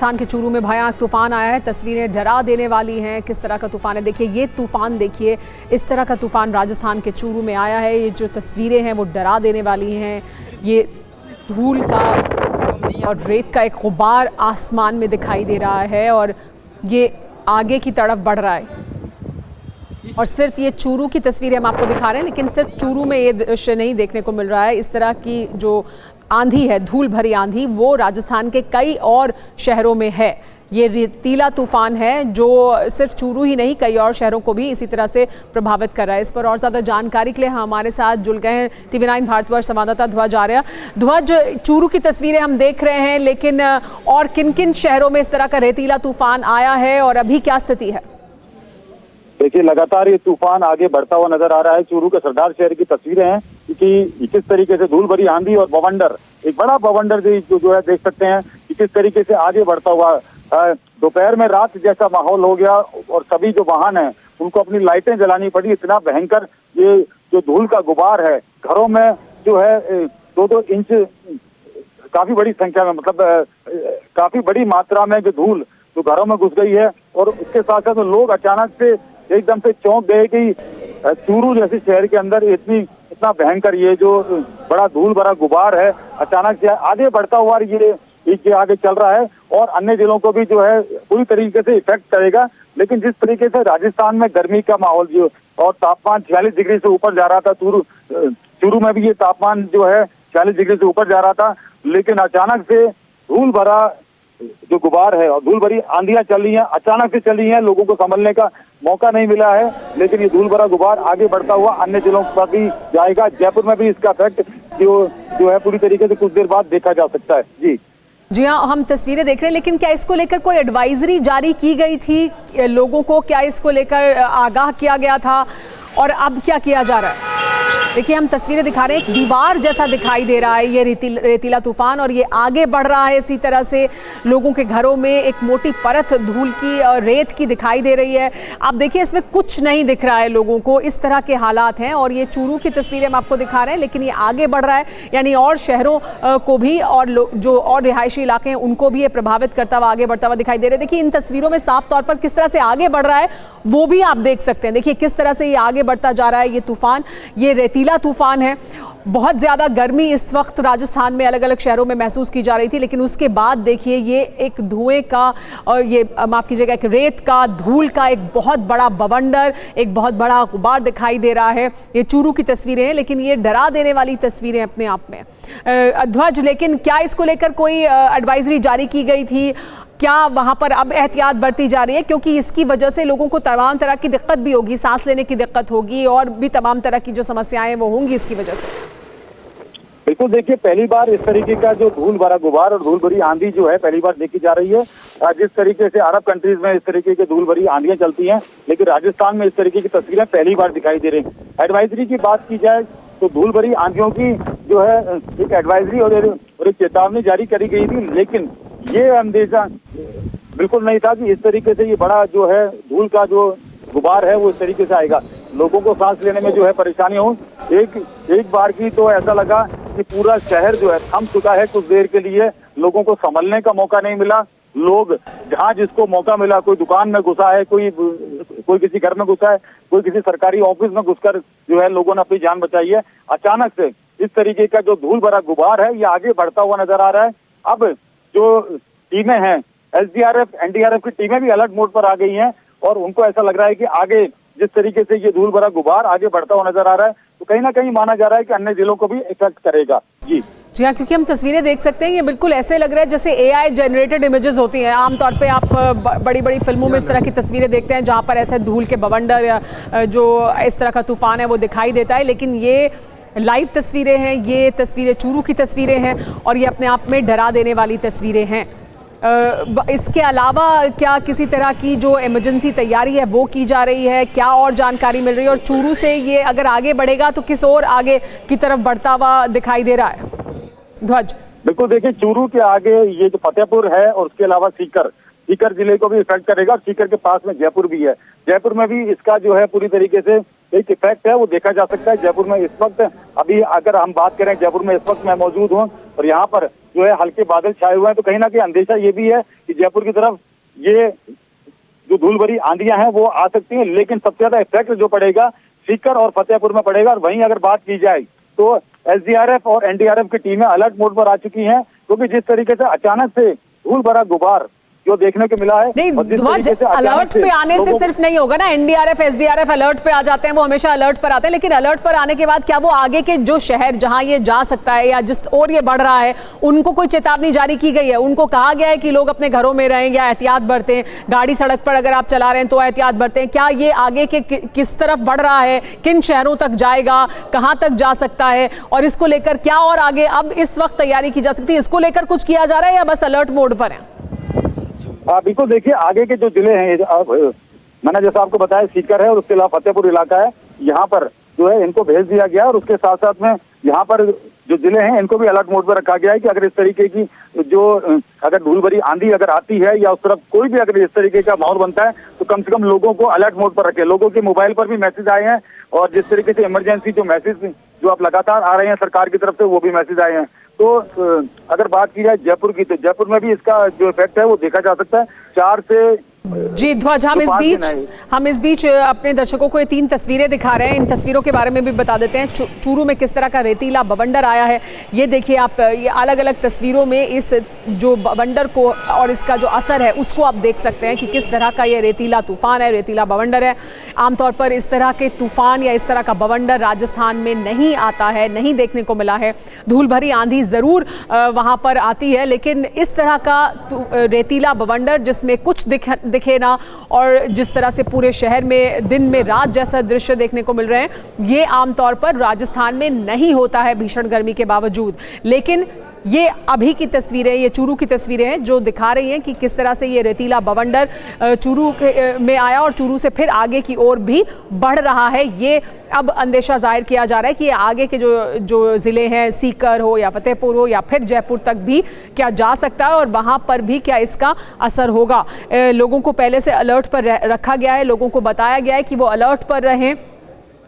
राजस्थान के चूरू में भयानक तूफान आया है। तस्वीरें डरा देने वाली हैं। किस तरह का तूफान है, देखिए ये तूफान, देखिए इस तरह का तूफान राजस्थान के चूरू में आया है। ये जो तस्वीरें हैं वो डरा देने वाली हैं। ये धूल का और रेत का एक गुबार आसमान में दिखाई दे रहा है और ये आगे की तरफ बढ़ रहा है। और सिर्फ ये चूरू की तस्वीरें हम आपको दिखा रहे हैं, लेकिन सिर्फ चूरू में ये दृश्य नहीं देखने को मिल रहा है। इस तरह की जो आंधी है, धूल भरी आंधी, वो राजस्थान के कई और शहरों में है। ये रेतीला तूफान है जो सिर्फ चूरू ही नहीं, कई और शहरों को भी इसी तरह से प्रभावित कर रहा है। इस पर और ज़्यादा जानकारी के लिए हमारे साथ जुड़ गए हैं TV9 भारतवर्ष संवाददाता ध्वज आर्या। ध्वज, चूरू की तस्वीरें हम देख रहे हैं, लेकिन और किन किन शहरों में इस तरह का रेतीला तूफान आया है और अभी क्या स्थिति है? देखिए, लगातार ये तूफान आगे बढ़ता हुआ नजर आ रहा है। चूरू के सरदार शहर की तस्वीरें हैं कि किस तरीके से धूल भरी आंधी और बवंडर, एक बड़ा बवंडर जो है देख सकते हैं कि किस तरीके से आगे बढ़ता हुआ। दोपहर में रात जैसा माहौल हो गया और सभी जो वाहन हैं उनको अपनी लाइटें जलानी पड़ी। इतना भयंकर ये जो धूल का गुबार है, घरों में जो है 2-2 इंच, काफी बड़ी संख्या में, मतलब काफी बड़ी मात्रा में जो धूल जो घरों में घुस गई है। और उसके साथ साथ लोग अचानक से एकदम से चौंक गए कि चूरू जैसे शहर के अंदर इतना भयंकर ये जो बड़ा धूल भरा गुबार है अचानक से आगे बढ़ता हुआ ये आगे चल रहा है और अन्य जिलों को भी जो है पूरी तरीके से इफेक्ट करेगा। लेकिन जिस तरीके से राजस्थान में गर्मी का माहौल जो और तापमान 46 डिग्री से ऊपर जा रहा था, चूरू में भी ये तापमान जो है 46 डिग्री से ऊपर जा रहा था, लेकिन अचानक से धूल भरा जो गुबार है और धूल भरी आंधियां चल रही हैं, अचानक से चली हैं, लोगों को संभलने का मौका नहीं मिला है। लेकिन ये धूल भरा गुबार आगे बढ़ता हुआ अन्य जिलों पर भी जाएगा। जयपुर में भी इसका इफेक्ट जो है पूरी तरीके से कुछ देर बाद देखा जा सकता है। जी हाँ, हम तस्वीरें देख रहे हैं, लेकिन क्या इसको लेकर कोई एडवाइजरी जारी की गई थी लोगों को? क्या इसको लेकर आगाह किया गया था और अब क्या किया जा रहा है? देखिए, हम तस्वीरें दिखा रहे हैं, एक दीवार जैसा दिखाई दे रहा है ये रेतीला तूफान और ये आगे बढ़ रहा है। इसी तरह से लोगों के घरों में एक मोटी परत धूल की और रेत की दिखाई दे रही है। आप देखिए, इसमें कुछ नहीं दिख रहा है लोगों को, इस तरह के हालात हैं। और ये चूरू की तस्वीरें हम आपको दिखा रहे हैं, लेकिन ये आगे बढ़ रहा है, यानी और शहरों को भी और जो और रिहायशी इलाके हैं उनको भी ये प्रभावित करता हुआ आगे बढ़ता हुआ दिखाई दे रहा है। देखिए, इन तस्वीरों में साफ तौर पर किस तरह से आगे बढ़ रहा है वो भी आप देख सकते हैं। देखिए किस तरह से ये आगे बढ़ता जा रहा है ये तूफान, ये रेतीला तूफान है। बहुत ज़्यादा गर्मी इस वक्त राजस्थान में अलग अलग शहरों में महसूस की जा रही थी, लेकिन उसके बाद देखिए ये एक धुएं का और ये माफ़ कीजिएगा एक रेत का, धूल का एक बहुत बड़ा बवंडर, एक बहुत बड़ा गुबार दिखाई दे रहा है। ये चूरू की तस्वीरें हैं, लेकिन ये डरा देने वाली तस्वीरें अपने आप में। ध्वज, लेकिन क्या इसको लेकर कोई एडवाइजरी जारी की गई थी? क्या वहाँ पर अब एहतियात बरती जा रही है? क्योंकि इसकी वजह से लोगों को तमाम तरह की दिक्कत भी होगी, सांस लेने की दिक्कत होगी और भी तमाम तरह की जो समस्याएं वो होंगी इसकी वजह से। बिल्कुल, देखिए पहली बार इस तरीके का जो धूल भरा गुबार और धूल भरी आंधी जो है पहली बार देखी जा रही है। जिस तरीके से अरब कंट्रीज में इस तरीके की धूल भरी आंधियां चलती हैं, लेकिन राजस्थान में इस तरीके की तस्वीरें पहली बार दिखाई दे रही हैं। एडवाइजरी की बात की जाए तो धूल भरी आंधियों की जो है एक एडवाइजरी और एक चेतावनी जारी करी गई थी, लेकिन ये अंदेशा बिल्कुल नहीं था कि इस तरीके से ये बड़ा जो है धूल का जो गुबार है वो इस तरीके से आएगा, लोगों को सांस लेने में जो है परेशानी हो। एक बार की तो ऐसा लगा कि पूरा शहर जो है थम चुका है कुछ देर के लिए, लोगों को संभलने का मौका नहीं मिला। लोग जहाँ जिसको मौका मिला, कोई दुकान में घुसा है, कोई किसी घर में घुसा है, कोई किसी सरकारी ऑफिस में घुसकर जो है लोगों ने अपनी जान बचाई है। अचानक से इस तरीके का जो धूल भरा गुबार है ये आगे बढ़ता हुआ नजर आ रहा है। अब जो टीमें हैं, SDRF, NDRF की टीमें भी अलर्ट मोड पर आ गई हैं और उनको ऐसा लग रहा है कि आगे जिस तरीके से ये धूल भरा गुबार आगे बढ़ता हुआ नजर आ रहा है तो कहीं ना कहीं माना जा रहा है कि अन्य जिलों को भी इफेक्ट करेगा। जी हाँ, क्योंकि हम तस्वीरें देख सकते हैं, ये बिल्कुल ऐसे लग रहा है जैसे AI जनरेटेड इमेजेस होती हैं। आमतौर पे आप बड़ी बड़ी फिल्मों में इस तरह की तस्वीरें देखते हैं जहाँ पर ऐसे धूल के बवंडर या जो इस तरह का तूफान है वो दिखाई देता है, लेकिन ये लाइव तस्वीरें हैं, ये तस्वीरें चूरू की तस्वीरें हैं और ये अपने आप में डरा देने वाली तस्वीरें हैं। इसके अलावा क्या किसी तरह की जो इमरजेंसी तैयारी है वो की जा रही है? क्या और जानकारी मिल रही है? और चूरू से ये अगर आगे बढ़ेगा तो किस और आगे की तरफ बढ़ता हुआ दिखाई दे रहा है? ध्वज, बिल्कुल, देखिए चूरू के आगे ये जो फतेहपुर है और उसके अलावा सीकर जिले को भी इफेक्ट करेगा। सीकर के पास में जयपुर भी है, जयपुर में भी इसका जो है पूरी तरीके से एक इफेक्ट है वो देखा जा सकता है। जयपुर में इस वक्त अभी अगर हम बात करें, जयपुर में इस वक्त मैं मौजूद हूँ और यहाँ पर जो है हल्के बादल छाए हुए हैं, तो कहीं ना कहीं अंदेशा ये भी है कि जयपुर की तरफ ये जो धूल भरी आंधियां हैं वो आ सकती हैं, लेकिन सबसे ज्यादा इफेक्ट जो पड़ेगा सीकर और फतेहपुर में पड़ेगा। और वहीं अगर बात की जाए तो एसडीआरएफ और एनडीआरएफ की टीमें अलर्ट मोड पर आ चुकी हैं, क्योंकि जिस तरीके से अचानक से धूल भरा गुबार जो देखने को मिला है। नहीं ध्वज, अलर्ट पे आने से सिर्फ नहीं होगा ना, एनडीआरएफ एसडीआरएफ अलर्ट पे आ जाते हैं, वो हमेशा अलर्ट पर आते हैं, लेकिन अलर्ट पर आने के बाद क्या वो आगे के जो शहर जहां ये जा सकता है या जिस और ये बढ़ रहा है उनको कोई चेतावनी जारी की गई है? उनको कहा गया है कि लोग अपने घरों में रहें या एहतियात बरतें, गाड़ी सड़क पर अगर आप चला रहे हैं तो एहतियात बरतें? क्या ये आगे के किस तरफ बढ़ रहा है, किन शहरों तक जाएगा, कहां तक जा सकता है, और इसको लेकर क्या और आगे अब इस वक्त तैयारी की जा सकती है? इसको लेकर कुछ किया जा रहा है या बस अलर्ट मोड पर है? बिल्कुल, देखिए आगे के जो जिले हैं, मैंने जैसा आपको बताया सीकर है और उसके अलावा फतेहपुर इलाका है, यहाँ पर जो है इनको भेज दिया गया है। और उसके साथ साथ में यहाँ पर जो जिले हैं इनको भी अलर्ट मोड पर रखा गया है कि अगर इस तरीके की जो अगर धूल भरी आंधी अगर आती है या उस तरफ कोई भी अगर इस तरीके का माहौल बनता है तो कम से कम लोगों को अलर्ट मोड पर रखें। लोगों के मोबाइल पर भी मैसेज आए हैं और जिस तरीके से इमरजेंसी जो मैसेज जो अब लगातार आ रहे हैं सरकार की तरफ से वो भी मैसेज आए हैं। तो अगर बात की जाए जयपुर की, तो जयपुर में भी इसका जो इफेक्ट है वो देखा जा सकता है। 4 से जी ध्वज, हम इस बीच अपने दर्शकों को ये 3 तस्वीरें दिखा रहे हैं। इन तस्वीरों के बारे में भी बता देते हैं। चूरू में किस तरह का रेतीला बवंडर आया है ये देखिए आप। ये अलग अलग तस्वीरों में इस जो बवंडर को और इसका जो असर है उसको आप देख सकते हैं कि किस तरह का ये रेतीला तूफान है, रेतीला बवंडर है। आमतौर पर इस तरह के तूफान या इस तरह का बवंडर राजस्थान में नहीं आता है, नहीं देखने को मिला है। धूल भरी आंधी ज़रूर वहाँ पर आती है, लेकिन इस तरह का रेतीला बवंडर जिसमें कुछ दिखे ना और जिस तरह से पूरे शहर में दिन में रात जैसा दृश्य देखने को मिल रहे हैं, ये आमतौर पर राजस्थान में नहीं होता है भीषण गर्मी के बावजूद। लेकिन ये अभी की तस्वीरें, ये चूरू की तस्वीरें हैं जो दिखा रही हैं कि किस तरह से ये रेतीला बवंडर चूरू में आया और चूरू से फिर आगे की ओर भी बढ़ रहा है। ये अब अंदेशा जाहिर किया जा रहा है कि आगे के जो ज़िले हैं, सीकर हो या फतेहपुर हो या फिर जयपुर तक भी क्या जा सकता है और वहाँ पर भी क्या इसका असर होगा। लोगों को पहले से अलर्ट पर रखा गया है, लोगों को बताया गया है कि वो अलर्ट पर रहें।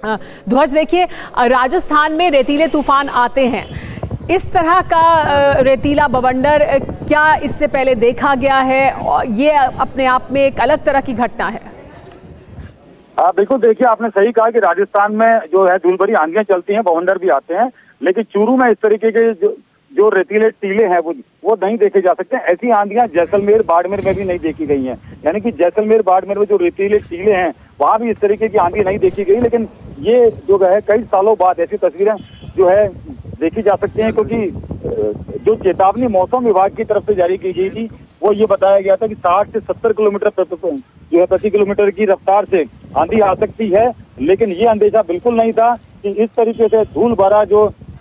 ध्वज, देखिए राजस्थान में रेतीले तूफान आते हैं, इस तरह का रेतीला बवंडर क्या इससे पहले देखा गया है? और ये अपने आप में एक अलग तरह की घटना है। बिल्कुल, देखिए आपने सही कहा कि राजस्थान में जो है धूल भरी आंधियां चलती हैं, बवंडर भी आते हैं, लेकिन चूरू में इस तरीके के जो रेतीले टीले हैं वो नहीं देखे जा सकते। ऐसी आंधियां जैसलमेर बाड़मेर में भी नहीं देखी गई हैं। यानी कि जैसलमेर बाड़मेर में जो रेतीले टीले हैं वहां भी इस तरीके की आंधी नहीं देखी गई। लेकिन ये जो है कई सालों बाद ऐसी तस्वीरें जो है देखी जा सकती हैं, क्योंकि जो चेतावनी मौसम विभाग की तरफ से जारी की गई थी वो ये बताया गया था कि 60 से 70 किलोमीटर प्रति किलोमीटर की रफ्तार से आंधी आ सकती है। लेकिन ये अंदेशा बिल्कुल नहीं था कि इस तरीके से धूल भरा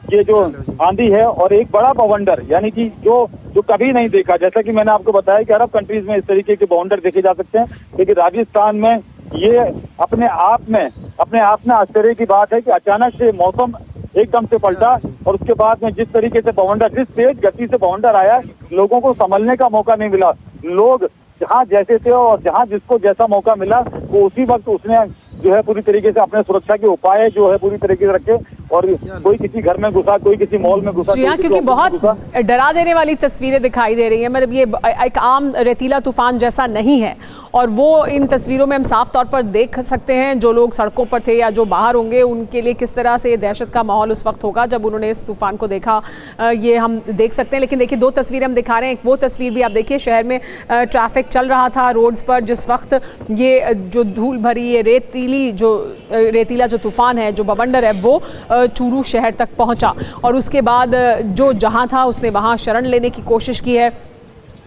ये जो आंधी है और एक बड़ा बवंडर, यानी कि जो कभी नहीं देखा। जैसा कि मैंने आपको बताया कि अरब कंट्रीज में इस तरीके के बवंडर देखे जा सकते हैं, लेकिन राजस्थान में ये अपने आप में आश्चर्य की बात है कि अचानक से मौसम एकदम से पलटा और उसके बाद में जिस तरीके से बवंडर, जिस तेज गति से बवंडर आया, लोगों को संभलने का मौका नहीं मिला। लोग जहां जैसे थे और जहां जिसको जैसा मौका मिला वो उसी वक्त उसने जो है पूरी तरीके से अपने सुरक्षा के उपाय जो है पूरी तरीके से रखे। और कोई किसी घर में घुसा, कोई किसी मॉल में घुसा। जी हाँ, क्योंकि बहुत डरा देने वाली तस्वीरें दिखाई दे रही हैं। मतलब ये एक आम रेतीला तूफान जैसा नहीं है और वो इन तस्वीरों में हम साफ तौर पर देख सकते हैं। जो लोग सड़कों पर थे या जो बाहर होंगे उनके लिए किस तरह से दहशत का माहौल उस वक्त होगा जब उन्होंने इस तूफान को देखा, ये हम देख सकते हैं। लेकिन देखिए 2 तस्वीरें हम दिखा रहे हैं। एक वो तस्वीर भी आप देखिए, शहर में ट्रैफिक चल रहा था रोड्स पर जिस वक्त ये जो धूल भरी ये रेतीला जो तूफान है, जो बवंडर है, वो चूरू शहर तक पहुंचा और उसके बाद जो जहां था उसने वहां शरण लेने की कोशिश की है।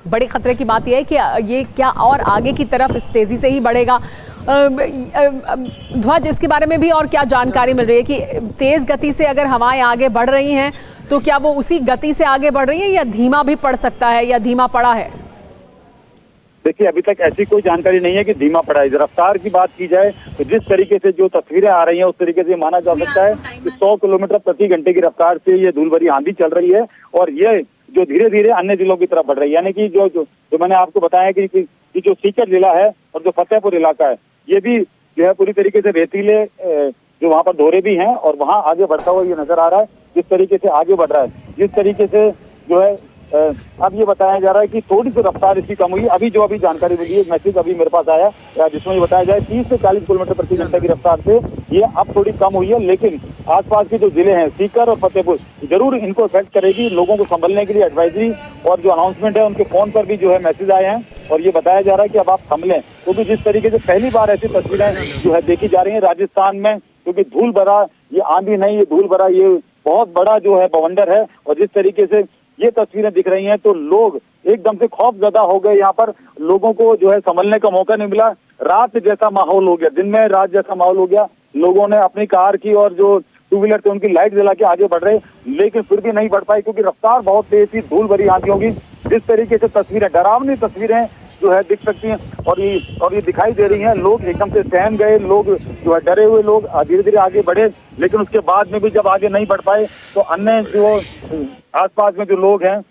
बड़े खतरे की बात यह है कि ये क्या और आगे की तरफ इस तेजी से ही बढ़ेगा। ध्वज, इसके बारे में भी और क्या जानकारी मिल रही है कि तेज गति से अगर हवाएं आगे बढ़ रही हैं तो क्या वो उसी गति से आगे बढ़ रही है या धीमा भी पड़ सकता है या धीमा पड़ा है? देखिए अभी तक ऐसी कोई जानकारी नहीं है कि धीमा पड़ा है। रफ्तार की बात की जाए तो जिस तरीके से जो तस्वीरें आ रही हैं उस तरीके से माना जा सकता है कि 100 किलोमीटर प्रति घंटे की रफ्तार से ये धूल भरी आंधी चल रही है और ये जो धीरे धीरे अन्य जिलों की तरफ बढ़ रही है। यानी कि जो मैंने आपको बताया कि जो सीकर जिला है और जो फतेहपुर इलाका है, ये भी जो है पूरी तरीके से रेतीले जो वहाँ पर दौरे भी हैं और वहाँ आगे बढ़ता हुआ ये नजर आ रहा है। जिस तरीके से आगे बढ़ रहा है, जिस तरीके से जो है अब ये बताया जा रहा है कि थोड़ी सी रफ्तार इसकी कम हुई। अभी जानकारी मिली है, मैसेज अभी मेरे पास आया जिसमें ये बताया जाए 30 से 40 किलोमीटर प्रति घंटे की रफ्तार से ये अब थोड़ी कम हुई है, लेकिन आसपास के जो जिले हैं सीकर और फतेहपुर जरूर इनको इफेक्ट करेगी। लोगों को संभलने के लिए एडवाइजरी और जो अनाउंसमेंट है उनके फोन पर भी जो है मैसेज आए हैं और ये बताया जा रहा है कि अब आप संभलें, क्योंकि जिस तरीके से पहली बार ऐसी तस्वीरें जो है देखी जा रही है राजस्थान में, क्योंकि धूल भरा ये आंधी नहीं, ये धूल भरा ये बहुत बड़ा जो है बवंडर है। और जिस तरीके से ये तस्वीरें दिख रही हैं तो लोग एकदम से खौफजदा हो गए। यहाँ पर लोगों को जो है संभलने का मौका नहीं मिला। रात जैसा माहौल हो गया, दिन में रात जैसा माहौल हो गया। लोगों ने अपनी कार की और जो टू व्हीलर थे उनकी लाइट जला के आगे बढ़ रहे, लेकिन फिर भी नहीं बढ़ पाई क्योंकि रफ्तार बहुत तेज थी, धूल भरी आंधियों की। जिस तरीके से तस्वीरें, डरावनी तस्वीरें जो है दिख सकती हैं और ये दिखाई दे रही हैं। लोग एकदम से सहम गए, लोग जो है डरे हुए लोग धीरे धीरे आगे बढ़े, लेकिन उसके बाद में भी जब आगे नहीं बढ़ पाए तो अन्य जो आसपास में जो लोग हैं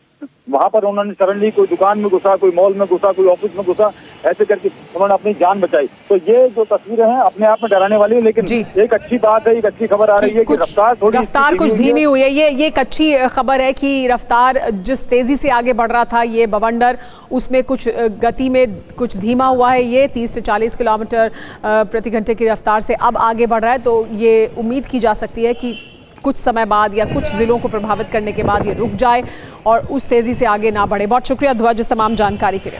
वहां पर उन्होंने शरण ली। कोई दुकान में घुसा, कोई मॉल में घुसा, कोई ऑफिस में घुसा, ऐसे करके उन्होंने अपनी जान बचाई। तो ये जो तस्वीरें हैं अपने आप में डराने वाली है, लेकिन एक अच्छी बात है, एक अच्छी खबर आ रही है कि रफ्तार कुछ धीमी हुई है। ये एक अच्छी खबर है कि रफ्तार जिस तेजी से आगे बढ़ रहा था ये बवंडर, उसमें कुछ गति में कुछ धीमा हुआ है। ये 30 से 40 किलोमीटर प्रति घंटे की रफ्तार से अब आगे बढ़ रहा है। तो ये उम्मीद की जा सकती है कि कुछ समय बाद या कुछ जिलों को प्रभावित करने के बाद ये रुक जाए और उस तेजी से आगे ना बढ़े। बहुत शुक्रिया ध्वज इस तमाम जानकारी के लिए।